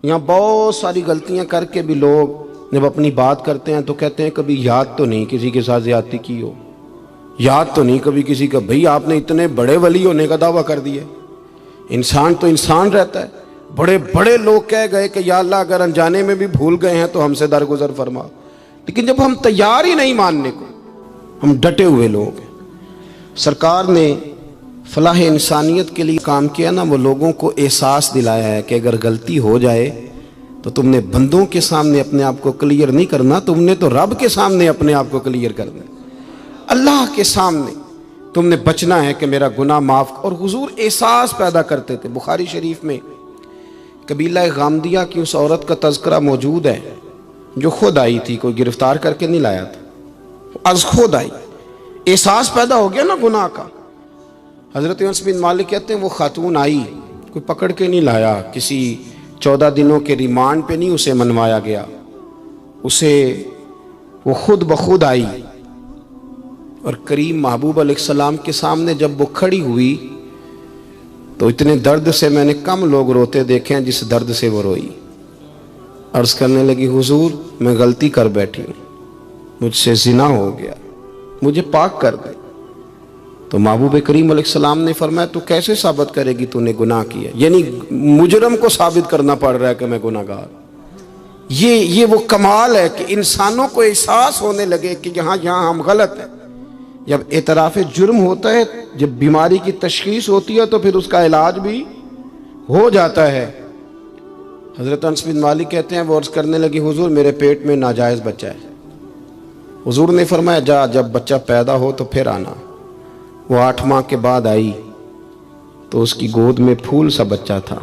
یہاں بہت ساری غلطیاں کر کے بھی لوگ جب اپنی بات کرتے ہیں تو کہتے ہیں کبھی یاد تو نہیں کسی کے ساتھ زیادتی کی ہو، یاد تو نہیں کبھی کسی کا. بھئی آپ نے اتنے بڑے ولی ہونے کا دعویٰ کر دیا. انسان تو انسان رہتا ہے. بڑے بڑے لوگ کہہ گئے کہ یا اللہ اگر انجانے میں بھی بھول گئے ہیں تو ہم سے درگزر فرما. لیکن جب ہم تیار ہی نہیں ماننے کو، ہم ڈٹے ہوئے لوگ ہیں. سرکار نے فلاح انسانیت کے لیے کام کیا نا، وہ لوگوں کو احساس دلایا ہے کہ اگر غلطی ہو جائے تو تم نے بندوں کے سامنے اپنے آپ کو کلیئر نہیں کرنا، تم نے تو رب کے سامنے اپنے آپ کو کلیئر کرنا ہے. اللہ کے سامنے تم نے بچنا ہے کہ میرا گناہ معاف. اور حضور احساس پیدا کرتے تھے. بخاری شریف میں قبیلہ غامدیہ کی اس عورت کا تذکرہ موجود ہے جو خود آئی تھی، کوئی گرفتار کر کے نہیں لایا تھا، از خود آئی. احساس پیدا ہو گیا نا گناہ کا. حضرت انس بن مالک کہتے ہیں وہ خاتون آئی، کوئی پکڑ کے نہیں لایا، کسی 14 دنوں کے ریمانڈ پہ نہیں اسے منوایا گیا، اسے وہ خود بخود آئی. اور کریم محبوب علیہ السلام کے سامنے جب وہ کھڑی ہوئی تو اتنے درد سے میں نے کم لوگ روتے دیکھے ہیں جس درد سے وہ روئی. عرض کرنے لگی حضور میں غلطی کر بیٹھی ہوں، مجھ سے زنا ہو گیا، مجھے پاک کر دے. تو محبوب کریم علیہ السلام نے فرمایا تو کیسے ثابت کرے گی تو نے گناہ کیا؟ یعنی مجرم کو ثابت کرنا پڑ رہا ہے کہ میں گناہ گار. یہ وہ کمال ہے کہ انسانوں کو احساس ہونے لگے کہ یہاں ہم غلط ہیں. جب اعتراف جرم ہوتا ہے، جب بیماری کی تشخیص ہوتی ہے تو پھر اس کا علاج بھی ہو جاتا ہے. حضرت انس بن مالک کہتے ہیں وہ عرض کرنے لگی حضور میرے پیٹ میں ناجائز بچہ ہے. حضور نے فرمایا جا جب بچہ پیدا ہو تو پھر آنا. وہ 8 ماہ کے بعد آئی تو اس کی گود میں پھول سا بچہ تھا.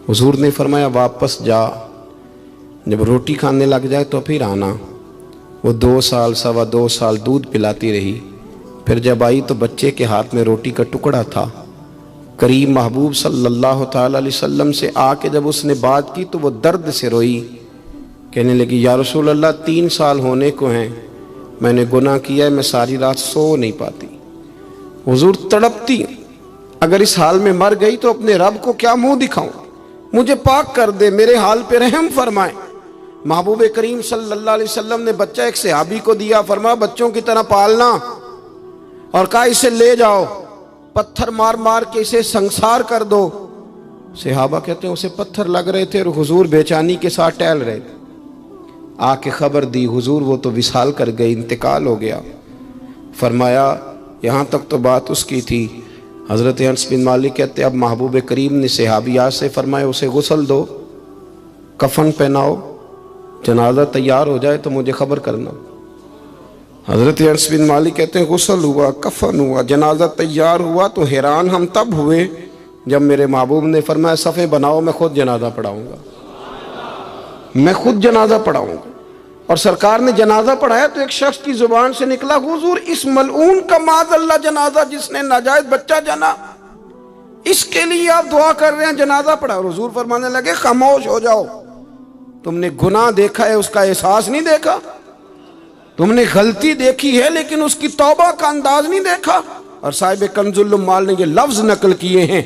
حضور نے فرمایا واپس جا، جب روٹی کھانے لگ جائے تو پھر آنا. وہ 2 سال 2.25 سال دودھ پلاتی رہی. پھر جب آئی تو بچے کے ہاتھ میں روٹی کا ٹکڑا تھا. کریم محبوب صلی اللہ تعالی علیہ وسلم سے آ کے جب اس نے بات کی تو وہ درد سے روئی، کہنے لگی یا رسول اللہ 3 سال ہونے کو ہیں، میں نے گناہ کیا ہے، میں ساری رات سو نہیں پاتی. حضور تڑپتی، اگر اس حال میں مر گئی تو اپنے رب کو کیا منہ دکھاؤں، مجھے پاک کر دے، میرے حال پہ رحم فرمائے. محبوب کریم صلی اللہ علیہ وسلم نے بچہ ایک صحابی کو دیا، فرمایا بچوں کی طرح پالنا، اور کہا اسے لے جاؤ، پتھر مار مار کے اسے سنسار کر دو. صحابہ کہتے ہیں اسے پتھر لگ رہے تھے اور حضور بے چینی کے ساتھ ٹہل رہے تھے. آ کے خبر دی حضور وہ تو وصال کر گئی، انتقال ہو گیا. فرمایا یہاں تک تو بات اس کی تھی. حضرت انس بن مالک کہتے اب محبوب کریم نے صحابیات سے فرمایا اسے غسل دو، کفن پہناؤ، جنازہ تیار ہو جائے تو مجھے خبر کرنا. حضرت انس بن مالک کہتے ہیں غسل ہوا، کفن ہوا، جنازہ تیار ہوا تو حیران ہم تب ہوئے جب میرے محبوب نے فرمایا صفے بناؤ، میں خود جنازہ پڑھاؤں گا، میں خود جنازہ پڑھاؤں گا. اور سرکار نے جنازہ پڑھایا تو ایک شخص کی زبان سے نکلا حضور اس ملعون کا معاذ اللہ جنازہ جس نے ناجائز بچہ جنا، اس کے لیے آپ دعا کر رہے ہیں، جنازہ پڑھا. اور حضور فرمانے لگے خاموش ہو جاؤ، تم نے گناہ دیکھا ہے، اس کا احساس نہیں دیکھا. تم نے غلطی دیکھی ہے لیکن اس کی توبہ کا انداز نہیں دیکھا. اور صاحب کنز العمال نے یہ لفظ نقل کیے ہیں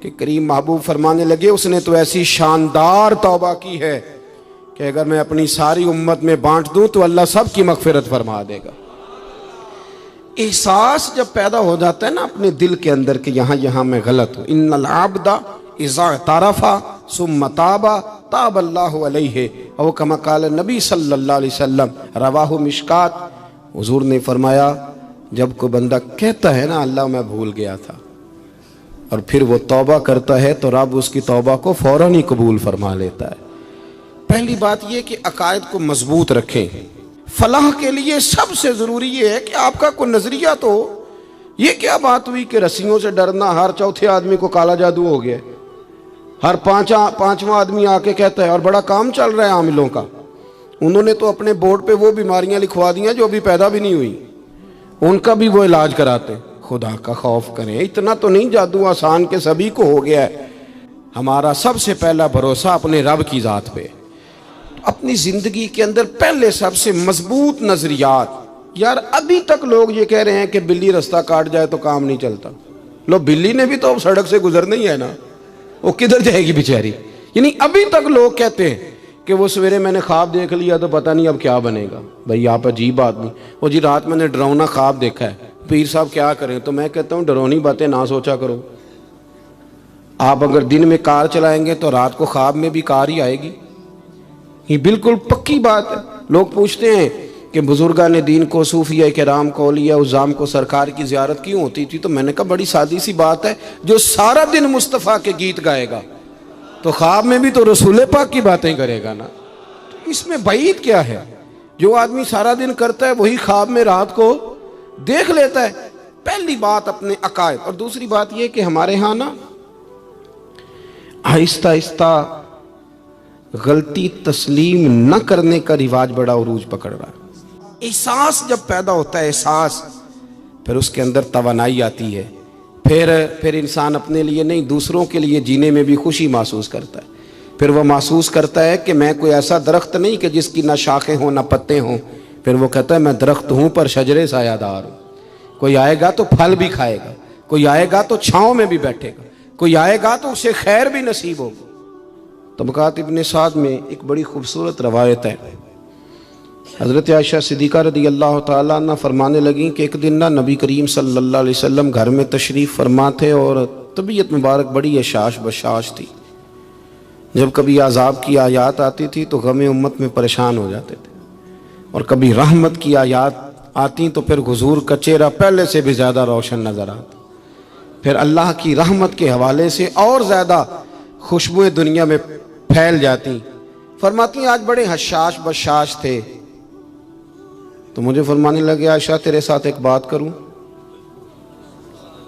کہ کریم محبوب فرمانے لگے اس نے تو ایسی شاندار توبہ کی ہے کہ اگر میں اپنی ساری امت میں بانٹ دوں تو اللہ سب کی مغفرت فرما دے گا. احساس جب پیدا ہو جاتا ہے نا اپنے دل کے اندر کہ یہاں میں غلط ہوں. ان العبد اذا اعترف ثم تاب تاب اللہ علیہ او کما قال نبی صلی اللہ علیہ وسلم، رواہ مشکات. حضور نے فرمایا جب کوئی بندہ کہتا ہے نا اللہ میں بھول گیا تھا، اور پھر وہ توبہ کرتا ہے تو رب اس کی توبہ کو فوراً ہی قبول فرما لیتا ہے. پہلی بات یہ کہ عقائد کو مضبوط رکھیں. فلاح کے لیے سب سے ضروری یہ ہے کہ آپ کا کوئی نظریہ تو ہو. یہ کیا بات ہوئی کہ رسیوں سے ڈرنا، ہر چوتھے آدمی کو کالا جادو ہو گیا، ہر پانچواں آدمی آ کے کہتا ہے، اور بڑا کام چل رہا ہے عاملوں کا. انہوں نے تو اپنے بورڈ پہ وہ بیماریاں لکھوا دی ہیں جو ابھی پیدا بھی نہیں ہوئی، ان کا بھی وہ علاج کراتے. خدا کا خوف کریں، اتنا تو نہیں جادو آسان کے سبھی کو ہو گیا ہے. ہمارا سب سے پہلا بھروسہ اپنے رب کی ذات پہ. اپنی زندگی کے اندر پہلے سب سے مضبوط نظریات. یار ابھی تک لوگ یہ کہہ رہے ہیں کہ بلی رستہ کاٹ جائے تو کام نہیں چلتا. لو بلی نے بھی تو سڑک سے گزرنا ہی ہے نا، وہ کدھر جائے گی بیچاری؟ یعنی ابھی تک لوگ کہتے ہیں کہ وہ سویرے میں نے خواب دیکھ لیا تو پتہ نہیں اب کیا بنے گا. بھائی آپ عجیب آدمی. وہ جی رات میں نے ڈراؤنا خواب دیکھا ہے, پیر صاحب کیا کریں؟ تو میں کہتا ہوں ڈرونی باتیں نہ سوچا کرو. آپ اگر دن میں کار چلائیں گے تو رات کو خواب میں بھی کار ہی آئے گی. یہ بالکل پکی بات ہے. لوگ پوچھتے ہیں کہ بزرگان دین کو, صوفیہ کرام کو, اولیاء عظام کو سرکار کی زیارت کیوں ہوتی تھی؟ تو میں نے کہا بڑی سادی سی بات ہے, جو سارا دن مصطفیٰ کے گیت گائے گا تو خواب میں بھی تو رسول پاک کی باتیں کرے گا نا. تو اس میں بعید کیا ہے؟ جو آدمی سارا دن کرتا ہے وہی خواب میں رات کو دیکھ لیتا ہے. پہلی بات اپنے عقائد. اور دوسری بات یہ کہ ہمارے ہاں نا آہستہ آہستہ غلطی تسلیم نہ کرنے کا رواج بڑا عروج پکڑ رہا ہے. احساس جب پیدا ہوتا ہے, احساس, پھر اس کے اندر توانائی آتی ہے. پھر انسان اپنے لیے نہیں دوسروں کے لیے جینے میں بھی خوشی محسوس کرتا ہے. پھر وہ محسوس کرتا ہے کہ میں کوئی ایسا درخت نہیں کہ جس کی نہ شاخیں ہوں نہ پتے ہوں. پھر وہ کہتا ہے میں درخت ہوں پر شجرے سایہ دار ہوں. کوئی آئے گا تو پھل بھی کھائے گا, کوئی آئے گا تو چھاؤں میں بھی بیٹھے گا, کوئی آئے گا تو اسے خیر بھی نصیب ہوگا. طبقات ابن سعد میں ایک بڑی خوبصورت روایت ہے. حضرت عائشہ صدیقہ رضی اللہ تعالیٰ عنہ فرمانے لگیں کہ ایک دن نہ نبی کریم صلی اللہ علیہ وسلم گھر میں تشریف فرما تھے اور طبیعت مبارک بڑی اشاش بشاش تھی. جب کبھی عذاب کی آیات آتی تھی تو غم امت میں پریشان ہو جاتے تھے, اور کبھی رحمت کی آیات آتی تو پھر حضور کا چہرہ پہلے سے بھی زیادہ روشن نظر آتا. پھر اللہ کی رحمت کے حوالے سے اور زیادہ خوشبوئیں دنیا میں پھیل جاتی. فرماتی آج بڑے حشاش بشاش تھے تو مجھے فرمانے لگے عائشہ تیرے ساتھ ایک بات کروں؟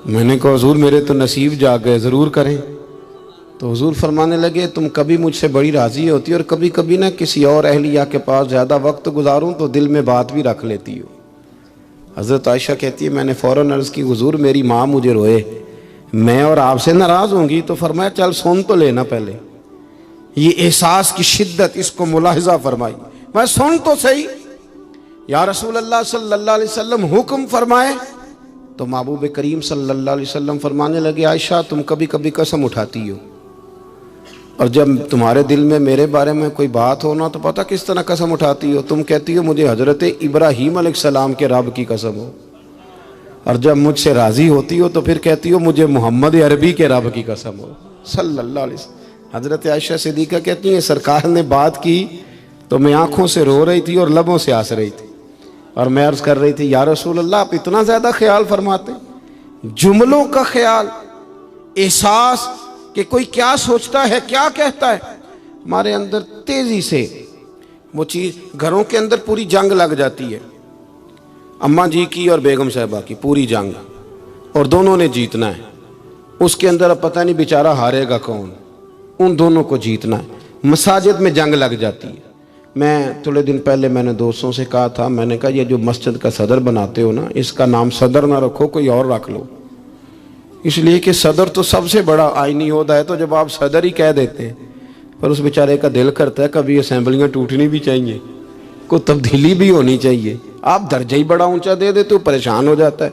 میں نے کہا حضور میرے تو نصیب جاگ گئے, ضرور کریں. تو حضور فرمانے لگے تم کبھی مجھ سے بڑی راضی ہوتی اور کبھی کبھی نہ کسی اور اہلیہ کے پاس زیادہ وقت گزاروں تو دل میں بات بھی رکھ لیتی ہو. حضرت عائشہ کہتی ہے میں نے فوراً عرض کی حضور میری ماں مجھے روئے, میں اور آپ سے ناراض ہوں گی؟ تو فرمایا چل سن تو لینا پہلے. یہ احساس کی شدت اس کو ملاحظہ فرمائی. میں سن تو صحیح. یا رسول اللہ صلی اللہ علیہ وسلم حکم فرمائے. تو محبوب کریم صلی اللہ علیہ وسلم فرمانے لگے عائشہ تم کبھی کبھی قسم اٹھاتی ہو, اور جب تمہارے دل میں میرے بارے میں کوئی بات ہونا تو پتہ کس طرح قسم اٹھاتی ہو. تم کہتی ہو مجھے حضرت ابراہیم علیہ السلام کے رب کی قسم ہو, اور جب مجھ سے راضی ہوتی ہو تو پھر کہتی ہو مجھے محمد عربی کے رب کی قسم ہو صلی اللہ علیہ وسلم. حضرت عائشہ صدیقہ کہتی ہیں سرکار نے بات کی تو میں آنکھوں سے رو رہی تھی اور لبوں سے ہنس رہی تھی, اور میں عرض کر رہی تھی یا رسول اللہ آپ اتنا زیادہ خیال فرماتے ہیں, جملوں کا خیال, احساس کہ کوئی کیا سوچتا ہے کیا کہتا ہے. ہمارے اندر تیزی سے وہ چیز, گھروں کے اندر پوری جنگ لگ جاتی ہے, اماں جی کی اور بیگم صاحبہ کی پوری جنگ, اور دونوں نے جیتنا ہے. اس کے اندر اب پتہ نہیں بیچارہ ہارے گا کون, ان دونوں کو جیتنا ہے. مساجد میں جنگ لگ جاتی ہے. میں تھوڑے دن پہلے میں نے دوستوں سے کہا تھا, میں نے کہا یہ جو مسجد کا صدر بناتے ہو نا اس کا نام صدر نہ رکھو, کوئی اور رکھ لو, اس لیے کہ صدر تو سب سے بڑا آئینی عہدہ ہے. تو جب آپ صدر ہی کہہ دیتے ہیں پر اس بیچارے کا دل کرتا ہے کبھی اسمبلیاں ٹوٹنی بھی چاہیے, کوئی تبدیلی بھی ہونی چاہیے. آپ درجہ ہی بڑا اونچا دے دیتے ہو, پریشان ہو جاتا ہے,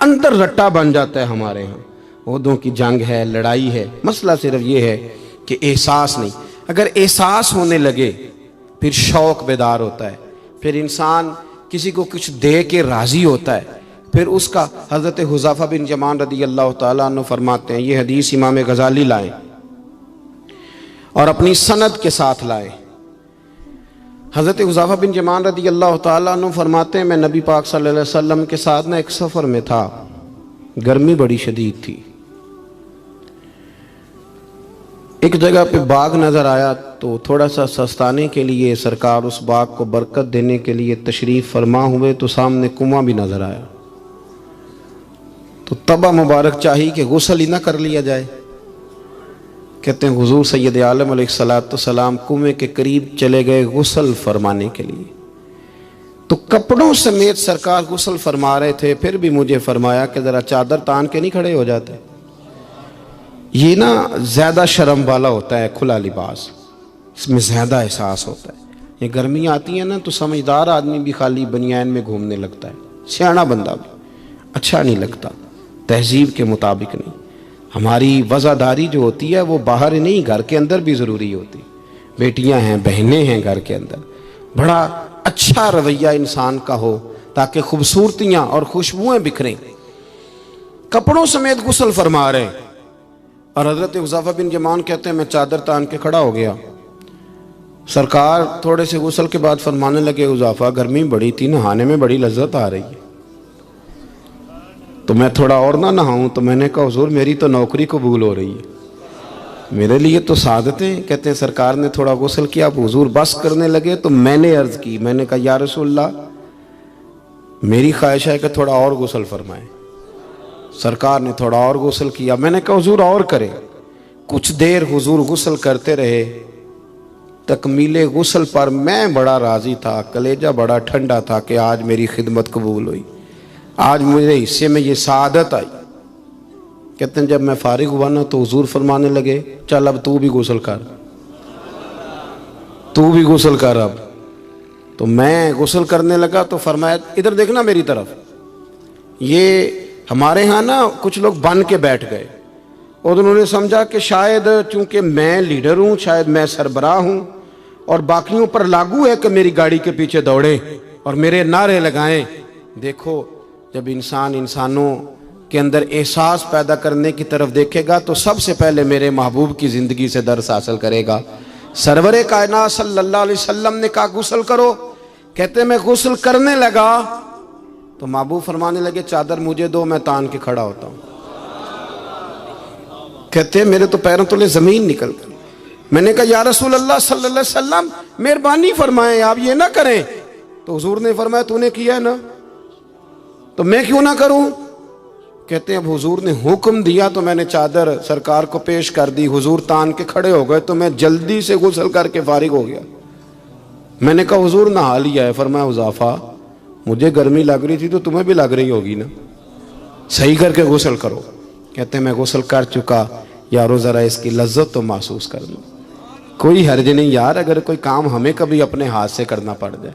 اندر رٹا بن جاتا ہے. ہمارے ہاں عہدوں کی جنگ ہے, لڑائی ہے. مسئلہ صرف یہ ہے کہ احساس نہیں. اگر احساس ہونے لگے پھر شوق بیدار ہوتا ہے, پھر انسان کسی کو کچھ دے کے راضی ہوتا ہے. پھر اس کا حضرت حذیفہ بن یمان رضی اللہ تعالیٰ عنہ فرماتے ہیں, یہ حدیث امام غزالی لائے اور اپنی سند کے ساتھ لائے. حضرت حذیفہ بن یمان رضی اللہ تعالیٰ عنہ فرماتے ہیں میں نبی پاک صلی اللہ علیہ وسلم کے ساتھ ایک سفر میں تھا, گرمی بڑی شدید تھی. ایک جگہ پہ باغ نظر آیا تو تھوڑا سا سستانے کے لیے سرکار اس باغ کو برکت دینے کے لیے تشریف فرما ہوئے تو سامنے کنواں بھی نظر آیا. تو تبا مبارک چاہی کہ غسل ہی نہ کر لیا جائے. کہتے ہیں حضور سید عالم علیہ السلام کنویں کے قریب چلے گئے غسل فرمانے کے لیے, تو کپڑوں سمیت سرکار غسل فرما رہے تھے. پھر بھی مجھے فرمایا کہ ذرا چادر تان کے نہیں کھڑے ہو جاتے. یہ نا زیادہ شرم والا ہوتا ہے کھلا لباس, اس میں زیادہ احساس ہوتا ہے. یہ گرمیاں آتی ہیں نا تو سمجھدار آدمی بھی خالی بنیان میں گھومنے لگتا ہے, سیاںا بندہ بھی اچھا نہیں لگتا, تہذیب کے مطابق نہیں. ہماری وزاداری جو ہوتی ہے وہ باہر نہیں گھر کے اندر بھی ضروری ہوتی. بیٹیاں ہیں، بہنیں ہیں گھر کے اندر، بڑا اچھا رویہ انسان کا ہو تاکہ خوبصورتیاں اور خوشبوئیں بکھریں. کپڑوں سمیت غسل فرما رہے اور حضرت حذیفہ بن یمان کہتے ہیں میں چادر تان کے کھڑا ہو گیا. سرکار تھوڑے سے غسل کے بعد فرمانے لگے حذیفہ گرمی بڑی تھی، نہانے میں بڑی لذت آ رہی ہے، تو میں تھوڑا اور نہ نہاؤں. تو میں نے کہا حضور میری تو نوکری قبول ہو رہی ہے، میرے لیے تو سعادتیں. کہتے ہیں سرکار نے تھوڑا غسل کیا، اب حضور بس کرنے لگے تو میں نے عرض کی، میں نے کہا یا رسول اللہ میری خواہش ہے کہ تھوڑا اور غسل فرمائیں. سرکار نے تھوڑا اور غسل کیا. میں نے کہا حضور اور کرے. کچھ دیر حضور غسل کرتے رہے. تکمیل غسل پر میں بڑا راضی تھا، کلیجہ بڑا ٹھنڈا تھا کہ آج میری خدمت قبول ہوئی، آج میرے حصے میں یہ سعادت آئی. کہتے ہیں جب میں فارغ ہوا نا تو حضور فرمانے لگے چل اب تو بھی غسل کر، تو بھی غسل کر اب. تو میں غسل کرنے لگا تو فرمایا ادھر دیکھنا میری طرف. یہ ہمارے ہاں نا کچھ لوگ بن کے بیٹھ گئے اور انہوں نے سمجھا کہ شاید چونکہ میں لیڈر ہوں، شاید میں سربراہ ہوں اور باقیوں پر لاگو ہے کہ میری گاڑی کے پیچھے دوڑے اور میرے نعرے لگائیں. دیکھو جب انسان انسانوں کے اندر احساس پیدا کرنے کی طرف دیکھے گا تو سب سے پہلے میرے محبوب کی زندگی سے درس حاصل کرے گا. سرور کائنات صلی اللہ علیہ وسلم نے کہا غسل کرو. کہتے میں غسل کرنے لگا تو محبوب فرمانے لگے چادر مجھے دو میں تان کے کھڑا ہوتا ہوں. کہتے ہیں میرے تو پیروں تلے زمین نکل گئی. میں نے کہا یا رسول اللہ صلی اللہ علیہ وسلم مہربانی فرمائیں آپ یہ نہ کریں. تو حضور نے فرمایا تو نے کیا ہے نا تو میں کیوں نہ کروں. کہتے ہیں اب حضور نے حکم دیا تو میں نے چادر سرکار کو پیش کر دی. حضور تان کے کھڑے ہو گئے تو میں جلدی سے غسل کر کے فارغ ہو گیا. میں نے کہا حضور نہا لیا ہے. فرمایا حذیفہ مجھے گرمی لگ رہی تھی تو تمہیں بھی لگ رہی ہوگی نا، صحیح کر کے غسل کرو. کہتے ہیں میں غسل کر چکا. یارو ذرا اس کی لذت تو محسوس کر لو. کوئی حرج نہیں یار، اگر کوئی کام ہمیں کبھی اپنے ہاتھ سے کرنا پڑ جائے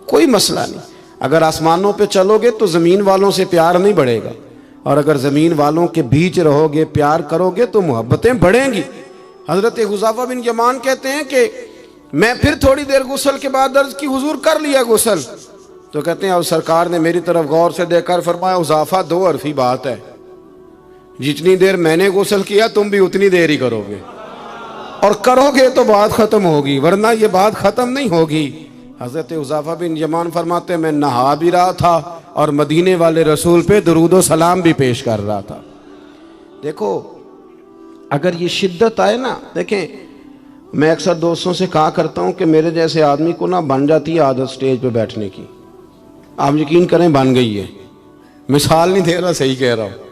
کوئی مسئلہ نہیں. اگر آسمانوں پہ چلو گے تو زمین والوں سے پیار نہیں بڑھے گا، اور اگر زمین والوں کے بیچ رہو گے پیار کرو گے تو محبتیں بڑھیں گی. حضرت حذیفہ بن یمان کہتے ہیں کہ میں پھر تھوڑی دیر غسل کے بعد عرض کی حضور کر لیا غسل. تو کہتے ہیں اب سرکار نے میری طرف غور سے دیکھ کر فرمایا حذیفہ دو حرفی بات ہے، جتنی دیر میں نے غسل کیا تم بھی اتنی دیر ہی کرو گے، اور کرو گے تو بات ختم ہوگی ورنہ یہ بات ختم نہیں ہوگی. حضرت حذیفہ بن یمان فرماتے ہیں میں نہا بھی رہا تھا اور مدینے والے رسول پہ درود و سلام بھی پیش کر رہا تھا. دیکھو اگر یہ شدت آئے نا، دیکھیں میں اکثر دوستوں سے کہا کرتا ہوں کہ میرے جیسے آدمی کو نا بن جاتی ہے عادت سٹیج پہ بیٹھنے کی. آپ یقین کریں بن گئی ہے، مثال نہیں دے رہا صحیح کہہ رہا ہوں.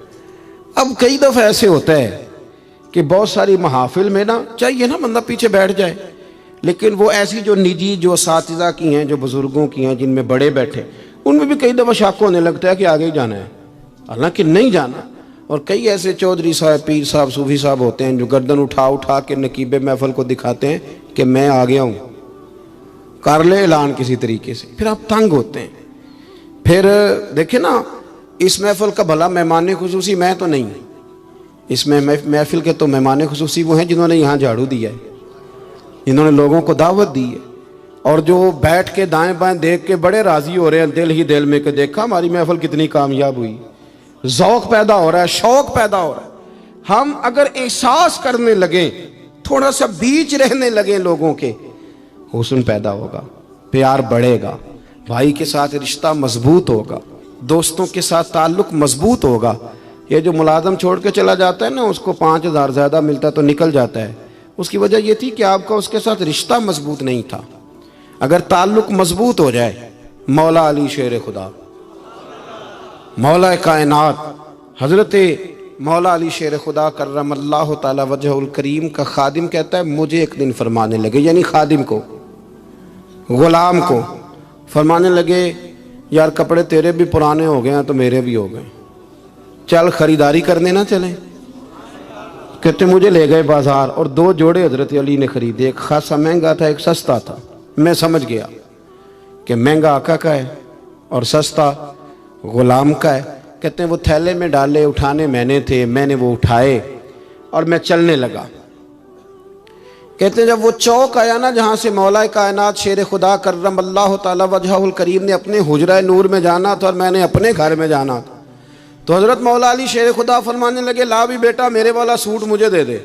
اب کئی دفعہ ایسے ہوتا ہے کہ بہت ساری محافل میں نا چاہیے نا بندہ پیچھے بیٹھ جائے، لیکن وہ ایسی جو نجی جو اساتذہ کی ہیں، جو بزرگوں کی ہیں، جن میں بڑے بیٹھے، ان میں بھی کئی دفعہ شک ہونے لگتا ہے کہ آگے ہی جانا ہے، حالانکہ نہیں جانا. اور کئی ایسے چودھری صاحب، پیر صاحب، صوفی صاحب ہوتے ہیں جو گردن اٹھا اٹھا کے نقیب محفل کو دکھاتے ہیں کہ میں آ گیا ہوں، کر لے اعلان کسی طریقے سے. پھر آپ تنگ ہوتے ہیں. پھر دیکھیں نا اس محفل کا بھلا مہمان خصوصی میں تو نہیں، اس میں محفل کے تو مہمان خصوصی وہ ہیں جنہوں نے یہاں جھاڑو دیا ہے، جنہوں نے لوگوں کو دعوت دی ہے، اور جو بیٹھ کے دائیں بائیں دیکھ کے بڑے راضی ہو رہے ہیں دل ہی دل میں کہ دیکھا ہماری محفل کتنی کامیاب ہوئی. ذوق پیدا ہو رہا ہے، شوق پیدا ہو رہا ہے. ہم اگر احساس کرنے لگیں، تھوڑا سا بیچ رہنے لگیں لوگوں کے، حسن پیدا ہوگا، پیار بڑھے گا، بھائی کے ساتھ رشتہ مضبوط ہوگا، دوستوں کے ساتھ تعلق مضبوط ہوگا. یہ جو ملازم چھوڑ کے چلا جاتا ہے نا، اس کو 5,000 زیادہ ملتا ہے تو نکل جاتا ہے، اس کی وجہ یہ تھی کہ آپ کا اس کے ساتھ رشتہ مضبوط نہیں تھا. اگر تعلق مضبوط ہو جائے، مولا علی شیر خدا، مولا کائنات حضرت مولا علی شیر خدا کرم اللہ تعالی وجہ الکریم کا خادم کہتا ہے مجھے ایک دن فرمانے لگے، یعنی خادم کو، غلام کو فرمانے لگے یار کپڑے تیرے بھی پرانے ہو گئے ہیں تو میرے بھی ہو گئے، چل خریداری کرنے نہ چلیں. کہتے مجھے لے گئے بازار اور 2 جوڑے حضرت علی نے خریدے، ایک خاصا مہنگا تھا ایک سستا تھا. میں سمجھ گیا کہ مہنگا آقا کا ہے اور سستا غلام کا ہے. کہتے ہیں وہ تھیلے میں ڈالے، اٹھانے میں نے تھے، میں نے وہ اٹھائے اور میں چلنے لگا۔ کہتے ہیں جب وہ چوک آیا نا جہاں سے مولا کائنات شیر خدا کرم اللہ تعالی وجہہ الکریم نے اپنے حجرہ نور میں جانا تھا اور میں نے اپنے گھر میں جانا تھا، تو حضرت مولا علی شیر خدا فرمانے لگے لا بھی بیٹا میرے والا سوٹ مجھے دے دے۔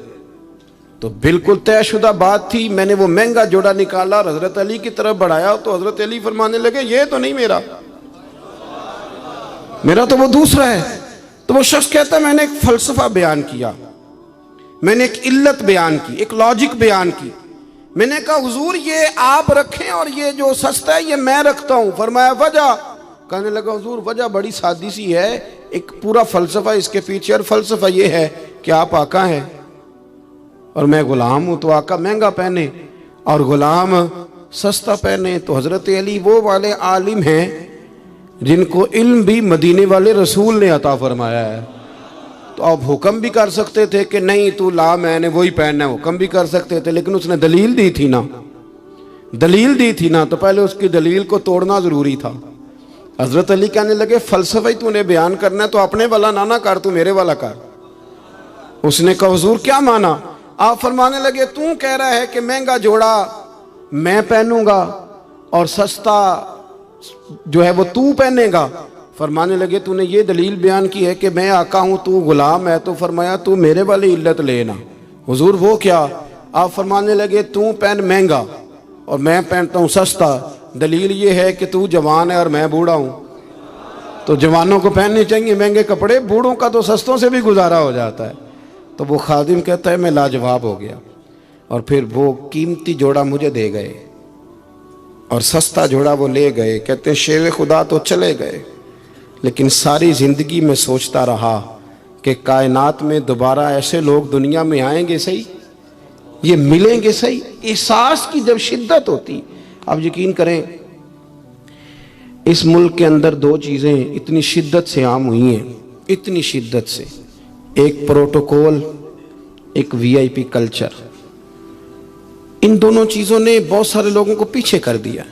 تو بالکل طے شدہ بات تھی، میں نے وہ مہنگا جوڑا نکالا اور حضرت علی کی طرف بڑھایا، تو حضرت علی فرمانے لگے یہ تو نہیں میرا تو وہ دوسرا ہے۔ تو وہ شخص کہتا ہے میں نے ایک فلسفہ بیان کیا، میں نے ایک علت بیان کی، ایک لاجک بیان کی، میں نے کہا حضور یہ آپ رکھیں اور یہ جو سستا ہے یہ میں رکھتا ہوں۔ فرمایا وجہ؟ کہنے لگا حضور وجہ بڑی سادی سی ہے، ایک پورا فلسفہ اس کے پیچھے، اور فلسفہ یہ ہے کہ آپ آقا ہیں اور میں غلام ہوں، تو آقا مہنگا پہنے اور غلام سستا پہنے۔ تو حضرت علی وہ والے عالم ہیں جن کو علم بھی مدینے والے رسول نے عطا فرمایا ہے، تو آپ حکم بھی کر سکتے تھے کہ نہیں تو لا میں نے وہی پہننا ہے، حکم بھی کر سکتے تھے، لیکن اس نے دلیل دی تھی نا، تو پہلے اس کی دلیل کو توڑنا ضروری تھا۔ حضرت علی کہنے لگے فلسفہ ہی تو نے بیان کرنا ہے تو اپنے والا نہ کر، تو میرے والا کر۔ اس نے کہا حضور کیا مانا؟ آپ فرمانے لگے تو کہہ رہا ہے کہ مہنگا جوڑا میں پہنوں گا اور سستا جو ہے وہ تو پہنے گا۔ فرمانے لگے تو نے یہ دلیل بیان کی ہے کہ میں آقا ہوں تو غلام ہے، تو فرمایا تو میرے والی علت لینا۔ حضور وہ کیا؟ آپ فرمانے لگے تو پہن مہنگا اور میں پہنتا ہوں سستا، دلیل یہ ہے کہ تو جوان ہے اور میں بوڑھا ہوں، تو جوانوں کو پہننے چاہیے مہنگے کپڑے، بوڑھوں کا تو سستوں سے بھی گزارا ہو جاتا ہے۔ تو وہ خادم کہتا ہے میں لاجواب ہو گیا، اور پھر وہ قیمتی جوڑا مجھے دے گئے اور سستا جوڑا وہ لے گئے۔ کہتے ہیں شیر خدا تو چلے گئے، لیکن ساری زندگی میں سوچتا رہا کہ کائنات میں دوبارہ ایسے لوگ دنیا میں آئیں گے صحیح، یہ ملیں گے صحیح۔ احساس کی جب شدت ہوتی، آپ یقین کریں اس ملک کے اندر دو چیزیں اتنی شدت سے عام ہوئی ہیں، اتنی شدت سے، ایک پروٹوکول، ایک وی آئی پی کلچر۔ ان دونوں چیزوں نے بہت سارے لوگوں کو پیچھے کر دیا۔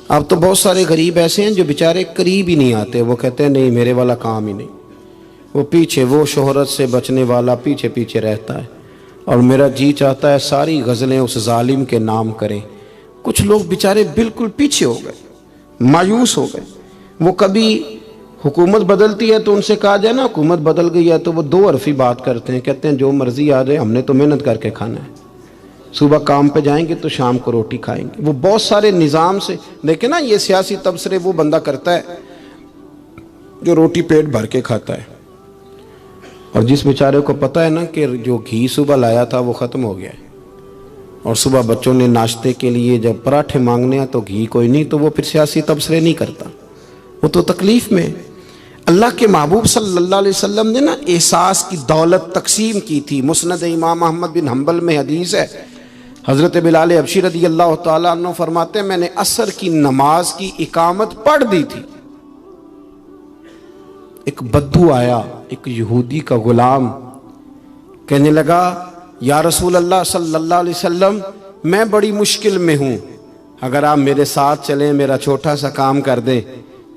اب تو بہت سارے غریب ایسے ہیں جو بیچارے قریب ہی نہیں آتے، وہ کہتے ہیں نہیں میرے والا کام ہی نہیں، وہ پیچھے، وہ شہرت سے بچنے والا پیچھے پیچھے رہتا ہے، اور میرا جی چاہتا ہے ساری غزلیں اس ظالم کے نام کریں۔ کچھ لوگ بیچارے بالکل پیچھے ہو گئے، مایوس ہو گئے۔ وہ کبھی حکومت بدلتی ہے تو ان سے کہا جائے نا حکومت بدل گئی ہے، تو وہ دو حرفی بات کرتے ہیں، کہتے ہیں جو مرضی آ جائے ہم نے تو محنت کر کے کھانا ہے، صبح کام پہ جائیں گے تو شام کو روٹی کھائیں گے۔ وہ بہت سارے نظام سے دیکھیں نا، یہ سیاسی تبصرے وہ بندہ کرتا ہے جو روٹی پیٹ بھر کے کھاتا ہے، اور جس بیچارے کو پتہ ہے نا کہ جو گھی صبح لایا تھا وہ ختم ہو گیا ہے، اور صبح بچوں نے ناشتے کے لیے جب پراٹھے مانگنے ہیں تو گھی کوئی نہیں، تو وہ پھر سیاسی تبصرے نہیں کرتا، وہ تو تکلیف میں۔ اللہ کے محبوب صلی اللہ علیہ وسلم نے نا احساس کی دولت تقسیم کی تھی۔ مسند امام احمد بن حنبل میں حدیث ہے، حضرت بلال حبشی رضی اللہ تعالیٰ عنہ فرماتے ہیں میں نے عصر کی نماز کی اقامت پڑھ دی تھی، ایک بدو آیا، ایک یہودی کا غلام، کہنے لگا یا رسول اللہ صلی اللہ علیہ وسلم میں بڑی مشکل میں ہوں، اگر آپ میرے ساتھ چلیں، میرا چھوٹا سا کام کر دیں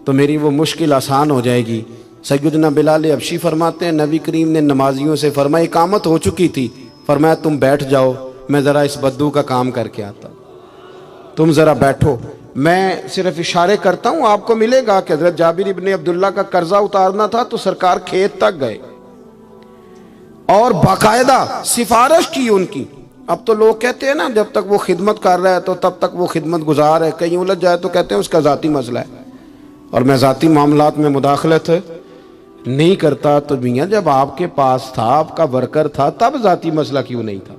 تو میری وہ مشکل آسان ہو جائے گی۔ سیدنا بلال حبشی فرماتے ہیں نبی کریم نے نمازیوں سے فرمایا اقامت ہو چکی تھی، فرمایا تم بیٹھ جاؤ، میں ذرا اس بدو کا کام کر کے آتا ہوں، تم ذرا بیٹھو، میں صرف اشارے کرتا ہوں، آپ کو ملے گا کہ حضرت جابر ابن عبداللہ کا قرضہ اتارنا تھا تو سرکار کھیت تک گئے اور باقاعدہ سفارش کی ان کی۔ اب تو لوگ کہتے ہیں نا جب تک وہ خدمت کر رہا ہے تو تب تک وہ خدمت گزار ہے، کہیں الجھ جائے تو کہتے ہیں اس کا ذاتی مسئلہ ہے، اور میں ذاتی معاملات میں مداخلت نہیں کرتا۔ تو میاں جب آپ کے پاس تھا، آپ کا ورکر تھا، تب ذاتی مسئلہ کیوں نہیں تھا؟